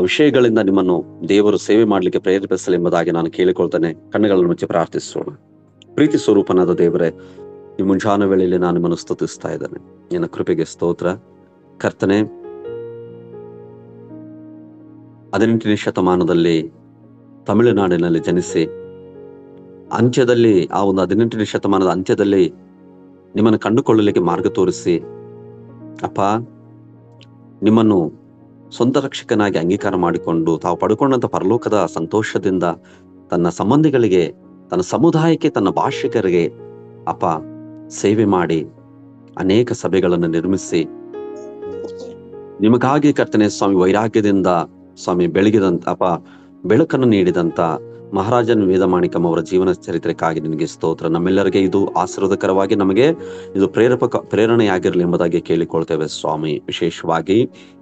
A: ವಿಷಯಗಳಿಂದ ನಿಮ್ಮನ್ನು ದೇವರು ಸೇವೆ ಮಾಡಲಿಕ್ಕೆ ಪ್ರೇರೇಪಿಸಲಿ ಎಂಬುದಾಗಿ ನಾನು ಕೇಳಿಕೊಳ್ತೇನೆ. ಕಣ್ಣುಗಳನ್ನು ಮುಚ್ಚಿ ಪ್ರಾರ್ಥಿಸೋಣ. ಪ್ರೀತಿ ಸ್ವರೂಪನಾದ ದೇವರೇ, ಈ ಮುಂಜಾನ ವೇಳೆಯಲ್ಲಿ ನಾನು ನಿಮ್ಮನ್ನು ಸ್ತುತಿಸ್ತಾ ಇದ್ದೇನೆ. ನಿನ್ನ ಕೃಪೆಗೆ ಸ್ತೋತ್ರ. ಕರ್ತನೆ, 18ನೇ ಶತಮಾನದಲ್ಲಿ ತಮಿಳುನಾಡಿನಲ್ಲಿ ಜನಿಸಿ ಅಂತ್ಯದಲ್ಲಿ, ಆ ಒಂದು 18ನೇ ಶತಮಾನದ ಅಂತ್ಯದಲ್ಲಿ ನಿಮ್ಮನ್ನು ಕಂಡುಕೊಳ್ಳಲಿಕ್ಕೆ ಮಾರ್ಗ ತೋರಿಸಿ ಅಪ್ಪ, ನಿಮ್ಮನ್ನು ಸ್ವಂತ ರಕ್ಷಕನಾಗಿ ಅಂಗೀಕಾರ ಮಾಡಿಕೊಂಡು ತಾವು ಪಡ್ಕೊಂಡಂತ ಪರಲೋಕದ ಸಂತೋಷದಿಂದ ತನ್ನ ಸಂಬಂಧಿಗಳಿಗೆ, ತನ್ನ ಸಮುದಾಯಕ್ಕೆ, ತನ್ನ ಭಾಷಿಕರಿಗೆ ಅಪ್ಪ ಸೇವೆ ಮಾಡಿ ಅನೇಕ ಸಭೆಗಳನ್ನು ನಿರ್ಮಿಸಿ ನಿಮಗಾಗಿ ಕರ್ತನೆ ಸ್ವಾಮಿ ವೈರಾಗ್ಯದಿಂದ ಸ್ವಾಮಿ ಬೆಳಗಿದಂತ ಅಪ್ಪ ಬೆಳಕನ್ನು ನೀಡಿದಂತ ಮಹಾರಾಜನ್ ವೇದಮಾಣಿಕಂ ಅವರ ಜೀವನ ಚರಿತ್ರೆಕ್ಕಾಗಿ ನಿನಗೆ ಸ್ತೋತ್ರ. ನಮ್ಮೆಲ್ಲರಿಗೆ ಇದು ಆಶೀರ್ವಾದಕರವಾಗಿ ನಮಗೆ ಇದು ಪ್ರೇರಣೆಯಾಗಿರಲಿ ಎಂಬುದಾಗಿ ಕೇಳಿಕೊಳ್ತೇವೆ ಸ್ವಾಮಿ. ವಿಶೇಷವಾಗಿ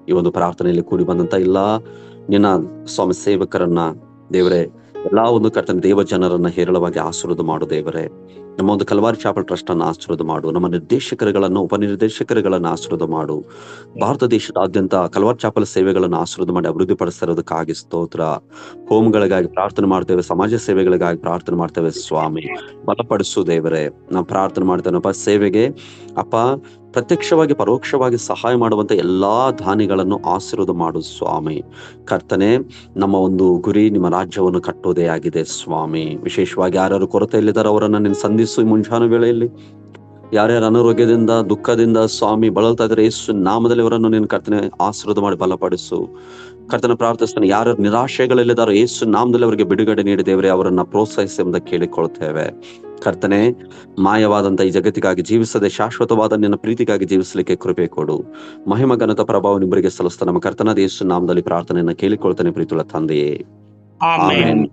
A: ಈ ಒಂದು ಪ್ರಾರ್ಥನೆಯಲ್ಲಿ ಕೂಡಿ ಬಂದಂತ ಎಲ್ಲ ನಿನ್ನ ಸ್ವಾಮಿ ಸೇವಕರನ್ನ ದೇವರೇ, ಎಲ್ಲಾ ಒಂದು ಕರ್ತನ ದೇವ ಜನರನ್ನ ಹೇರಳವಾಗಿ ಆಶೀರ್ವಾದ ಮಾಡು ದೇವರೇ. ನಮ್ಮ ಒಂದು ಕಲ್ವಾರಿ ಚಾಪಲ್ ಟ್ರಸ್ಟ್ ಅನ್ನು ಆಶೀರ್ವಾದ ಮಾಡು. ನಮ್ಮ ನಿರ್ದೇಶಕರುಗಳನ್ನು, ಉಪನಿರ್ದೇಶಕರುಗಳನ್ನು ಆಶೀರ್ವಾದ ಮಾಡು. ಭಾರತ ದೇಶದಾದ್ಯಂತ ಕಲ್ವಾರಿ ಚಾಪಲ್ ಸೇವೆಗಳನ್ನು ಆಶೀರ್ವಾದ ಮಾಡಿ ಅಭಿವೃದ್ಧಿ ಪಡಿಸಿರೋದಕ್ಕಾಗಿ ಸ್ತೋತ್ರ. ಹೋಮಗಳಿಗಾಗಿ ಪ್ರಾರ್ಥನೆ ಮಾಡ್ತೇವೆ, ಸಮಾಜ ಸೇವೆಗಳಿಗಾಗಿ ಪ್ರಾರ್ಥನೆ ಮಾಡ್ತೇವೆ ಸ್ವಾಮಿ. ಬಲಪಡಿಸು ದೇವರೇ. ನಾವು ಪ್ರಾರ್ಥನೆ ಮಾಡ್ತೇನಪ್ಪ, ಸೇವೆಗೆ ಅಪ್ಪ ಪ್ರತ್ಯಕ್ಷವಾಗಿ ಪರೋಕ್ಷವಾಗಿ ಸಹಾಯ ಮಾಡುವಂತ ಎಲ್ಲಾ ದಾನಿಗಳನ್ನು ಆಶೀರ್ವಾದ ಮಾಡು ಸ್ವಾಮಿ. ಕರ್ತನೆ, ನಮ್ಮ ಒಂದು ಗುರಿ ನಿಮ್ಮ ರಾಜ್ಯವನ್ನು ಕಟ್ಟೋದೇ ಆಗಿದೆ ಸ್ವಾಮಿ. ವಿಶೇಷವಾಗಿ ಯಾರ್ಯಾರು ಕೊರತೆಯಲ್ಲಿದ್ದಾರೆ ಅವರನ್ನ ನೀನು ಸಂಧಿಸು. ಈ ಮುಂಜಾನೆ ವೇಳೆಯಲ್ಲಿ ಯಾರ್ಯಾರು ಅನಾರೋಗ್ಯದಿಂದ, ದುಃಖದಿಂದ ಸ್ವಾಮಿ ಬಳಲ್ತಾ ಇದ್ದಾರೆ, ಯೇಸು ನಾಮದಲ್ಲಿ ಅವರನ್ನು ನೀನು ಕರ್ತನೆ ಆಶೀರ್ವಾದ ಮಾಡಿ ಬಲಪಡಿಸು. ಕರ್ತನ ಪ್ರಾರ್ಥಿಸ್ತಾನೆ, ಯಾರ್ಯಾರು ನಿರಾಶೆಗಳಲ್ಲಿದ್ದಾರೋ ಯೇಸು ನಾಮದಲ್ಲಿ ಅವರಿಗೆ ಬಿಡುಗಡೆ ನೀಡಿ ದೇವರೇ ಅವರನ್ನ ಪ್ರೋತ್ಸಾಹಿಸಿ ಎಂಬ ಕೇಳಿಕೊಳ್ತೇವೆ. ಕರ್ತನೆ, ಮಾಯವಾದಂತ ಈ ಜಗತ್ತಿಗಾಗಿ ಜೀವಿಸದೆ ಶಾಶ್ವತವಾದ ನಿನ್ನ ಪ್ರೀತಿಗಾಗಿ ಜೀವಿಸಲಿಕ್ಕೆ ಕೃಪೆ ಕೊಡು. ಮಹಿಮ ಘನತ ಪ್ರಭಾವ ನಿಬ್ಬರಿಗೆ ಸಲ್ಲಿಸ್ತಾ ನಮ್ಮ ಕರ್ತನಾದ ಯೇಸು ನಾಮದಲ್ಲಿ ಪ್ರಾರ್ಥನೆಯನ್ನ ಕೇಳಿಕೊಳ್ತಾನೆ ಪ್ರೀತಿಯುಳ್ಳ ತಂದೆಯೇ, ಆಮೆನ್.